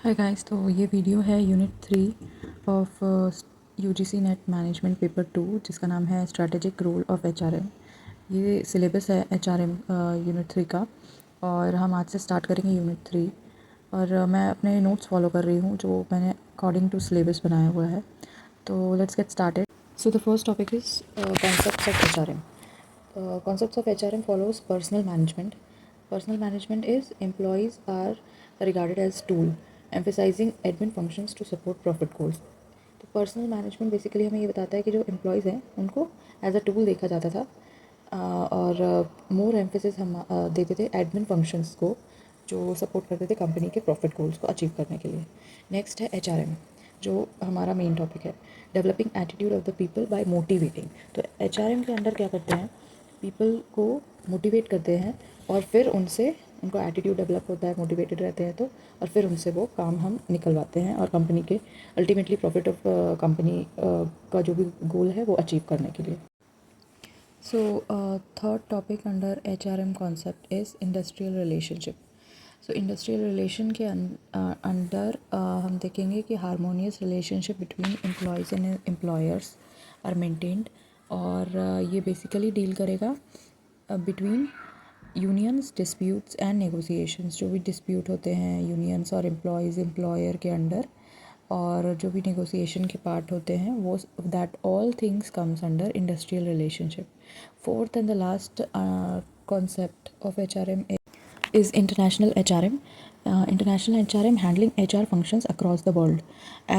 Hi guys, तो ये video है unit 3 of UGC net management paper 2 जिसका नाम है स्ट्रैटेजिक रोल ऑफ एचआरएम। ये सिलेबस है एचआरएम यूनिट 3 का और हम आज से स्टार्ट करेंगे यूनिट 3। और मैं अपने नोट्स फॉलो कर रही हूँ जो मैंने अकॉर्डिंग टू सिलेबस बनाया हुआ है। तो let's get started. So the first topic is concepts of HRM. Concepts of HRM follows personal management. Personal management is employees are regarded as tool, emphasizing admin functions to support profit goals. तो personal management basically हमें ये बताता है कि जो employees हैं उनको as a tool देखा जाता था और मोर एम्फेसिस हम देते थे एडमिन फंक्शंस को जो सपोर्ट करते थे कंपनी के प्रॉफिट गोल्स को अचीव करने के लिए. नेक्स्ट है एचआरएम जो हमारा मेन टॉपिक है, developing attitude of the people by motivating. तो एचआरएम के अंदर क्या करते हैं, पीपल को मोटिवेट करते हैं और फिर उनसे उनका एटीट्यूड डेवलप होता है, मोटिवेटेड रहते हैं तो, और फिर उनसे वो काम हम निकलवाते हैं और कंपनी के अल्टीमेटली प्रॉफिट ऑफ कंपनी का जो भी गोल है वो अचीव करने के लिए. So third topic under HRM concept is industrial relationship. So industrial relation के अंडर हम देखेंगे कि harmonious relationship between employees and employers are maintained. और ये बेसिकली डील करेगा between unions, disputes and negotiations. जो भी डिस्प्यूट होते हैं यूनियंस और एम्प्लॉयज़ एम्प्लॉयर के अंडर, और जो भी नेगोशिएशन के पार्ट होते हैं वो that all things comes under industrial relationship. Fourth and the last concept of HRM is international HRM. International HRM handling HR functions across the world.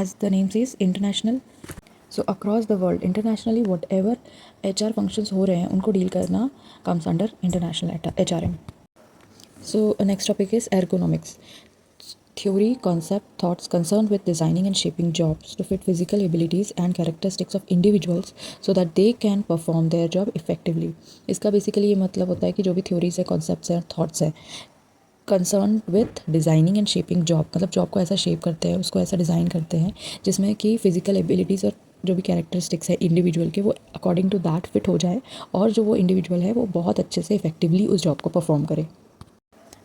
As the name says, international. So across the world, internationally whatever HR functions हो रहे हैं उनको deal करना comes under international HRM. So next topic is ergonomics. Theory, concept, thoughts concerned with designing and shaping jobs to fit physical abilities and characteristics of individuals so that they can perform their job effectively. इसका basically ये मतलब होता है कि जो भी theories है, concepts हैं, थॉट्स हैं, concern with designing and shaping job, मतलब जॉब को ऐसा शेप करते हैं, उसको ऐसा डिज़ाइन करते हैं जिसमें कि फ़िज़िकल एबिलिटीज़ और जो भी कैरेक्टरिस्टिक्स है इंडिविजुअल के वो अकॉर्डिंग टू दैट फिट हो जाए और जो वो इंडिविजुअल है वो बहुत अच्छे से इफेक्टिवली उस जॉब को परफॉर्म करे.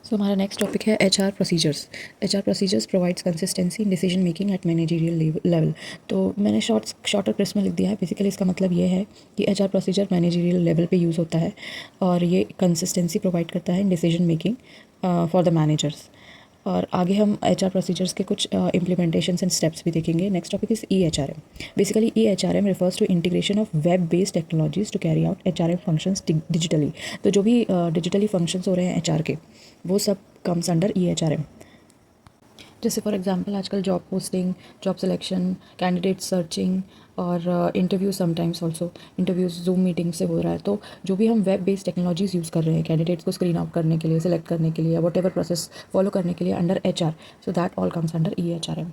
सो हमारा नेक्स्ट टॉपिक है HR procedures. HR procedures provides consistency in decision making eight managerial level. तो मैंने शॉर्टर क्रिस्प में लिख दिया है. बेसिकली इसका मतलब ये है कि HR प्रोसीजर मैनेजरियल लेवल पे यूज़ होता है और ये कंसिस्टेंसी प्रोवाइड करता है in decision making for the managers. और आगे हम HR प्रोसीजर्स के कुछ इम्प्लीमेंटेशंस एंड स्टेप्स भी देखेंगे. Next topic is EHRM. Basically EHRM refers to integration of web based technologies to carry out HRM functions digitally. तो जो भी डिजिटली फंक्शंस हो रहे हैं HR के, वो सब कम्स अंडर EHRM. जैसे फॉर एग्जांपल आजकल job posting, job selection, candidate searching और interview, sometimes also interviews Zoom meeting से हो रहा है. तो जो भी हम वेब बेस्ड टेक्नोलॉजीज़ यूज़ कर रहे हैं कैंडिडेट्स को स्क्रीन आउट करने के लिए, सिलेक्ट करने के लिए, वट एवर प्रोसेस फॉलो करने के लिए under HR, so that all comes under EHRM.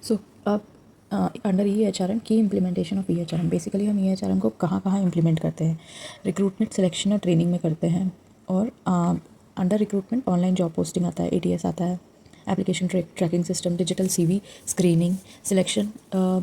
सो अब अंडर EHRM की इम्प्लीमेंटेशन ऑफ EHRM. बेसिकली हम EHRM को कहाँ कहाँ इम्प्लीमेंट करते हैं. रिक्रूटमेंट, सिलेक्शन और ट्रेनिंग में करते हैं. और under recruitment online job posting आता है, ATS आता है, application tracking system, digital CV screening. Selection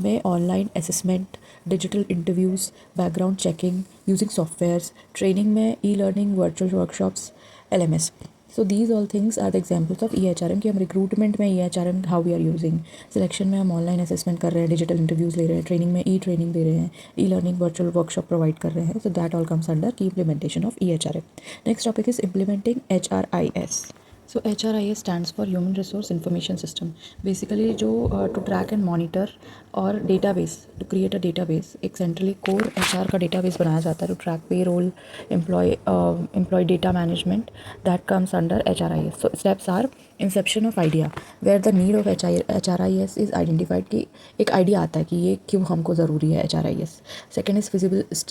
में online assessment, digital interviews, background checking using softwares. Training में learning, virtual workshops, LMS. So these all things are the examples of EHRM कि हम recruitment में EHRM how we are using. Selection में हम online assessment कर रहे हैं, digital interviews ले रहे हैं. ट्रेनिंग में ट्रेनिंग दे रहे हैं, लर्निंग, वर्चुअल वर्कशॉप प्रोवाइड कर रहे हैं. So that all comes under की implementation of EHRM. Next topic is implementing HRIS. So HRIS stands for Human Resource Information System. Basically जो टू ट्रैक एंड मॉनिटर और database, to create a database, एक centrally core HR का database बनाया जाता है to track payroll, employee data management. That comes under HRIS. So steps are inception of idea where the need of HRIS is identified कि एक idea आता है कि ये क्यों हमको ज़रूरी है HRIS. Second is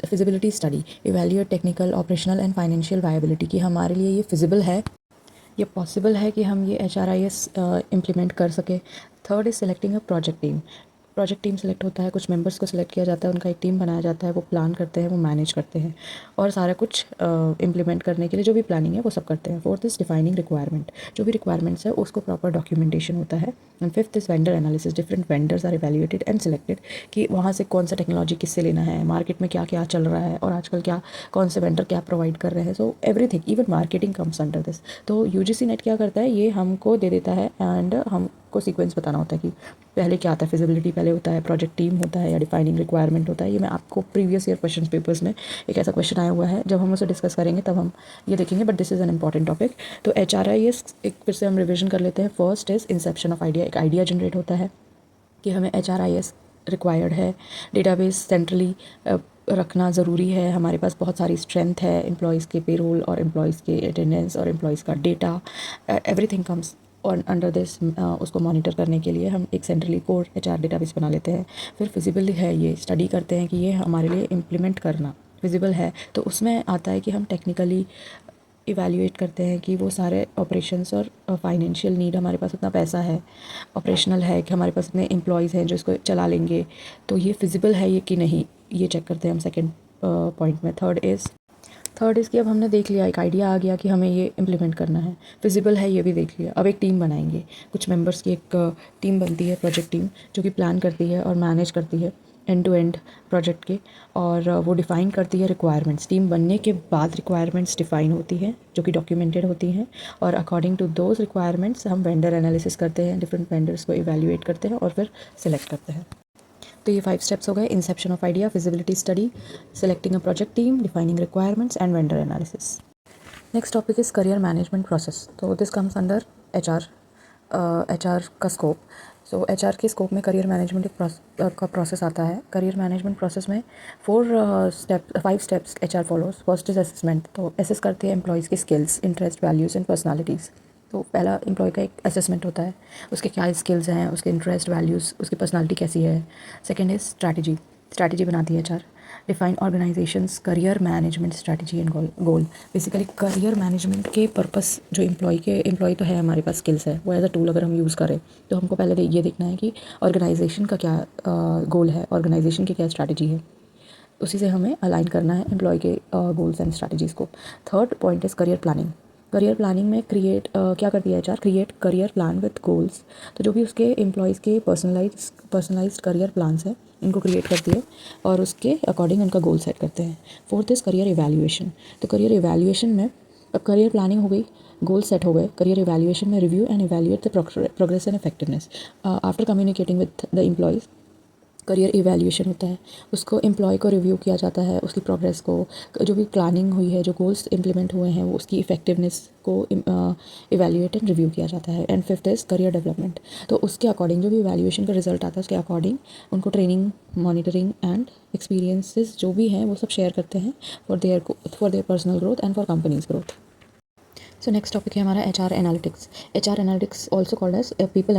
feasibility study, evaluate technical, operational and financial viability कि हमारे लिए ये फिजिबल है, ये पॉसिबल है कि हम ये HRIS इम्प्लीमेंट कर सकें. Third is selecting a project team. Project team select होता है, कुछ मेंबर्स को सिलेक्ट किया जाता है, उनका एक टीम बनाया जाता है, वो प्लान करते हैं, वो मैनेज करते हैं और सारा कुछ इम्प्लीमेंट करने के लिए जो भी प्लानिंग है वो सब करते हैं. फोर्थ इज़ डिफाइनिंग रिक्वायरमेंट, जो भी रिक्वायरमेंट्स है उसको प्रॉपर डॉक्यूमेंटेशन होता है. And fifth is vendor analysis, different vendors are evaluated and selected कि वहाँ से कौन सा टेक्नोलॉजी किससे लेना है, मार्केट में क्या क्या चल रहा है और आजकल क्या कौन से वेंडर क्या प्रोवाइड कर रहे हैं. So everything, even marketing comes under this. तो UGC नेट क्या करता है, ये हमको दे देता है एंड हमको आपको सीक्वेंस बताना होता है कि पहले क्या आता है, फिजिबिलिटी पहले होता है, प्रोजेक्ट टीम होता है या डिफाइनिंग रिक्वायरमेंट होता है। ये मैं आपको प्रीवियस ईयर क्वेश्चन पेपर्स में एक ऐसा क्वेश्चन आया हुआ है, जब हम उसे डिस्कस करेंगे तब हम ये देखेंगे, but this is an important topic. तो HRIS एक फिर से हम रिविजन कर लेते हैं। First is Inception of idea. एक आइडिया जनरेट होता है कि हमें HRIS रिक्वायर्ड है, डेटाबेस सेंट्रली रखना ज़रूरी है, हमारे पास बहुत सारी स्ट्रेंथ है, एम्प्लॉयज़ के पेरोल और एम्प्लॉयज़ के अटेंडेंस और एम्प्लॉयज़ का डेटा, एवरीथिंग कम्स और अंडर दिस। उसको मॉनिटर करने के लिए हम एक सेंट्रली कोर HR डेटाबेस बना लेते हैं। फिर फिजिबल है, ये स्टडी करते हैं कि ये हमारे लिए इम्प्लीमेंट करना फिजिबल है, तो उसमें आता है कि हम टेक्निकली इवैल्यूएट करते हैं कि वो सारे ऑपरेशंस और फाइनेंशियल नीड, हमारे पास उतना पैसा है, ऑपरेशनल है कि हमारे पास इतने एम्प्लॉयज़ हैं जो इसको चला लेंगे, तो ये फिजिबल है ये कि नहीं, ये चेक करते हैं हम सेकंड पॉइंट में। थर्ड इज़ कि अब हमने देख लिया, एक आइडिया आ गया कि हमें ये इम्प्लीमेंट करना है, फिजिबल है ये भी देख लिया। अब एक टीम बनाएंगे, कुछ मेंबर्स की एक टीम बनती है, प्रोजेक्ट टीम, जो कि प्लान करती है और मैनेज करती है एंड टू एंड प्रोजेक्ट के, और वो डिफ़ाइन करती है रिक्वायरमेंट्स। टीम बनने के बाद रिक्वायरमेंट्स डिफ़ाइन होती हैं जो कि डॉक्यूमेंटेड होती हैं, और अकॉर्डिंग टू दोज रिक्वायरमेंट्स हम वेंडर एनालिसिस करते हैं, डिफरेंट वेंडर्स को इवैल्यूएट करते हैं और फिर सिलेक्ट करते हैं। तो ये 5 स्टेप्स हो गए: Inception of idea, feasibility study, selecting a project team, defining requirements and vendor analysis. Next topic is career management process. तो दिस कम्स अंडर HR का स्कोप। सो HR के स्कोप में करियर मैनेजमेंट का प्रोसेस आता है। Career management process में 5 steps HR follows. First is assessment. तो assess करते हैं एम्प्लॉयज़ की skills, interest, values and personalities. तो पहला एम्प्लॉय का एक असेसमेंट होता है, उसके क्या स्किल्स हैं, उसके इंटरेस्ट, वैल्यूज़, उसकी पर्सनालिटी कैसी है। सेकेंड इज़ स्ट्रैटेजी बनाती है HR। Define organisations career management strategy and goal. Basically career management के पर्पस, जो एम्प्लॉय तो है हमारे पास, स्किल्स है, वो एज अ टूल अगर हम यूज़ करें तो हमको पहले ये देखना है कि ऑर्गेनाइजेशन का क्या गोल है, ऑर्गेनाइजेशन की क्या स्ट्रैटेजी है, उसी से हमें अलाइन करना है एम्प्लॉय के गोल्स एंड स्ट्रैटेजीज़ को। Third point is career planning. Career planning में क्या करती है HR, create career plan with goals. तो जो भी उसके एम्प्लॉयज़ के पर्सनलाइज्ड करियर प्लान्स हैं, इनको क्रिएट करती है और उसके अकॉर्डिंग उनका गोल सेट करते हैं। Fourth is career evaluation. तो करियर इवैल्यूएशन में, अब करियर प्लानिंग हो गई, गोल सेट हो गए, करियर इवैल्यूएशन में review and evaluate the progress and effectiveness. After communicating with the employees, career evaluation होता है, उसको एम्प्लॉय को रिव्यू किया जाता है, उसकी प्रोग्रेस को, जो भी प्लानिंग हुई है, जो गोल्स इम्प्लीमेंट हुए हैं, वो उसकी इफेक्टिवनेस को इवैल्यूएट एंड रिव्यू किया जाता है। And fifth is career development. तो उसके अकॉर्डिंग जो भी इवैल्यूएशन का रिजल्ट आता है, उसके अकॉर्डिंग उनको ट्रेनिंग, मॉनिटरिंग एंड एक्सपीरियंसेस जो भी हैं वो सब शेयर करते हैं for their personal growth and for companies growth. So next topic है हमारा HR analytics. HR analytics also called as people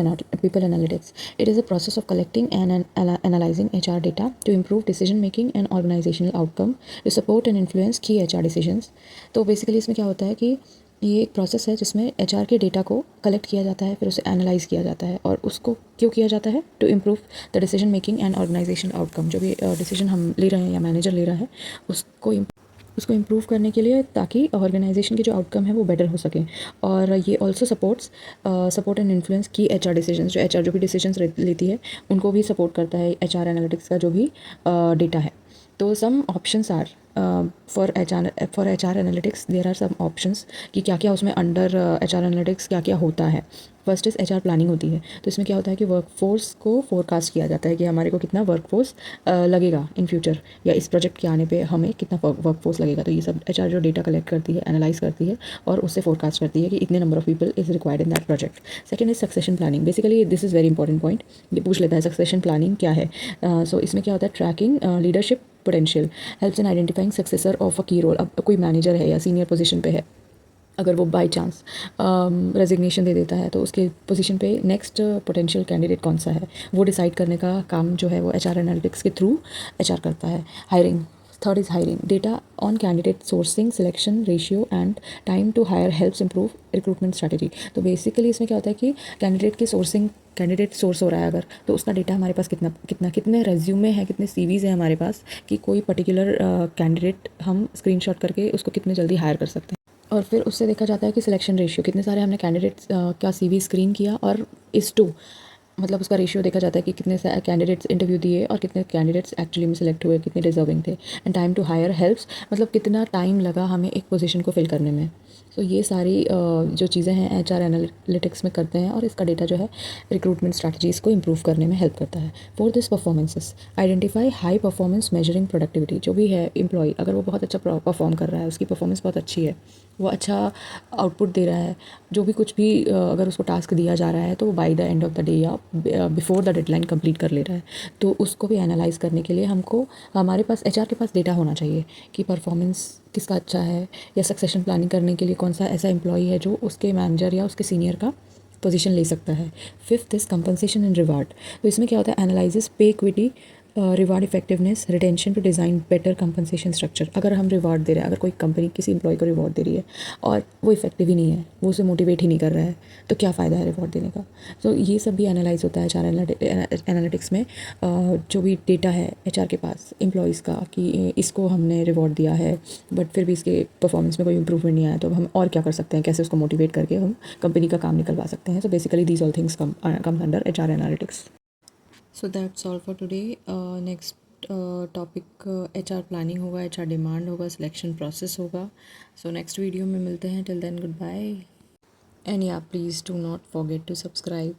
analytics. It is a process of collecting and analyzing HR data to improve decision making and organizational outcome, to support and influence key HR decisions. तो basically इसमें क्या होता है कि ये एक process है जिसमें HR के डेटा को कलेक्ट किया जाता है, फिर उसे एनालाइज किया जाता है, और उसको क्यों किया जाता है, to improve the decision making and organisational outcome. जो भी डिसीजन हम ले रहे हैं या मैनेजर ले रहा है, उसको इम्प्रूव करने के लिए, ताकि ऑर्गेनाइजेशन के जो आउटकम है वो बेटर हो सके। और ये ऑल्सो सपोर्ट एंड इन्फ्लुएंस की HR डिसीजंस। जो HR जो भी डिसीजंस लेती है उनको भी सपोर्ट करता है HR एनालिटिक्स का जो भी डेटा है। तो some options are for HR analytics, there are some options कि क्या क्या उसमें अंडर HR एनालिटिक्स क्या क्या होता है। फर्स्ट इज़ HR प्लानिंग होती है। तो इसमें क्या होता है कि वर्कफोर्स को फोरकास्ट किया जाता है कि हमारे को कितना वर्कफोर्स लगेगा इन फ्यूचर, या इस प्रोजेक्ट के आने पे हमें कितना वर्कफोर्स लगेगा। तो ये सब HR जो डेटा कलेक्ट करती है, एनालाइज करती है और उससे फोरकास्ट करती है कि इतने number of people is required in that project. Second is succession planning. Basically this is very important point, ये पूछ लेता है सक्सेशन प्लानिंग क्या है। सो इसमें क्या होता है, tracking leadership potential, helps in identifying successor of a key role. अब कोई मैनेजर है या सीनियर पोजीशन पे है, अगर वो बाय चांस रेजिग्नेशन दे देता है, तो उसके पोजीशन पे नेक्स्ट पोटेंशियल कैंडिडेट कौन सा है, वो डिसाइड करने का काम जो है वो HR एनालिटिक्स के थ्रू HR करता है। Hiring, third is hiring. Data on candidate sourcing, selection ratio and time to hire helps improve recruitment strategy. तो बेसिकली इसमें क्या होता है कि कैंडिडेट सोर्स हो रहा है अगर, तो उसका डेटा हमारे पास कितने रेज्यूमे हैं, कितने CVs हैं हमारे पास, कि कोई पर्टिकुलर कैंडिडेट हम स्क्रीनशॉट करके उसको कितने जल्दी हायर कर सकते हैं। और फिर उससे देखा जाता है कि सिलेक्शन रेशियो, कितने सारे हमने कैंडिडेट्स का CV स्क्रीन किया, और इस टू मतलब उसका रेशियो देखा जाता है कि कितने कैंडिडेट्स इंटरव्यू दिए और कितने कैंडिडेट्स एक्चुअली में सिलेक्ट हुए, कितने डिजर्विंग थे। And time to hire helps, मतलब कितना टाइम लगा हमें एक पोजीशन को फिल करने में। सो ये सारी जो चीज़ें हैं HR एनालिटिक्स में करते हैं और इसका डेटा जो है रिक्रूटमेंट स्ट्रैटेजीज़ को इम्प्रूव करने में हेल्प करता है। Fourth this performances, identify high performance measuring productivity. जो भी है एम्प्लॉय, अगर वो बहुत अच्छा परफॉर्म कर रहा है, उसकी परफॉर्मेंस बहुत अच्छी है, वो अच्छा आउटपुट दे रहा है, जो भी कुछ भी अगर उसको टास्क दिया जा रहा है तो वो by the end of the day या बिफोर द डेडलाइन कंप्लीट कर ले रहा है, तो उसको भी एनालाइज करने के लिए हमको हमारे पास HR के पास डेटा होना चाहिए कि परफॉर्मेंस किसका अच्छा है, या सक्सेशन प्लानिंग करने के लिए कौन सा ऐसा एम्प्लॉय है जो उसके मैनेजर या उसके सीनियर का पोजीशन ले सकता है। Fifth is compensation and reward. तो इसमें क्या होता है, analysis pay equity, reward effectiveness, retention to design better compensation structure. अगर हम रिवार्ड दे रहे हैं, अगर कोई कंपनी किसी एम्प्लॉय को रिवॉर्ड दे रही है और वो इफेक्टिव ही नहीं है, वो उसे मोटिवेट ही नहीं कर रहा है, तो क्या फ़ायदा है रिवॉर्ड देने का। तो ये सब भी एनालाइज होता है एनालिटिक्स में। जो भी डेटा है HR के पास एम्प्लॉयज़ का कि इसको हमने रिवॉर्ड दिया है बट फिर भी इसके परफॉर्मेंस में कोई इंप्रूवमेंट नहीं आया, तो अब हम और क्या कर सकते हैं, कैसे उसको मोटिवेट करके हम कंपनी का काम निकलवा सकते हैं। So basically these all things comes under HR analytics. So that's all for today. Next topic HR planning होगा, HR डिमांड होगा, सिलेक्शन प्रोसेस होगा। सो नेक्स्ट वीडियो में मिलते हैं। Till then good bye, and yeah please do not forget to subscribe.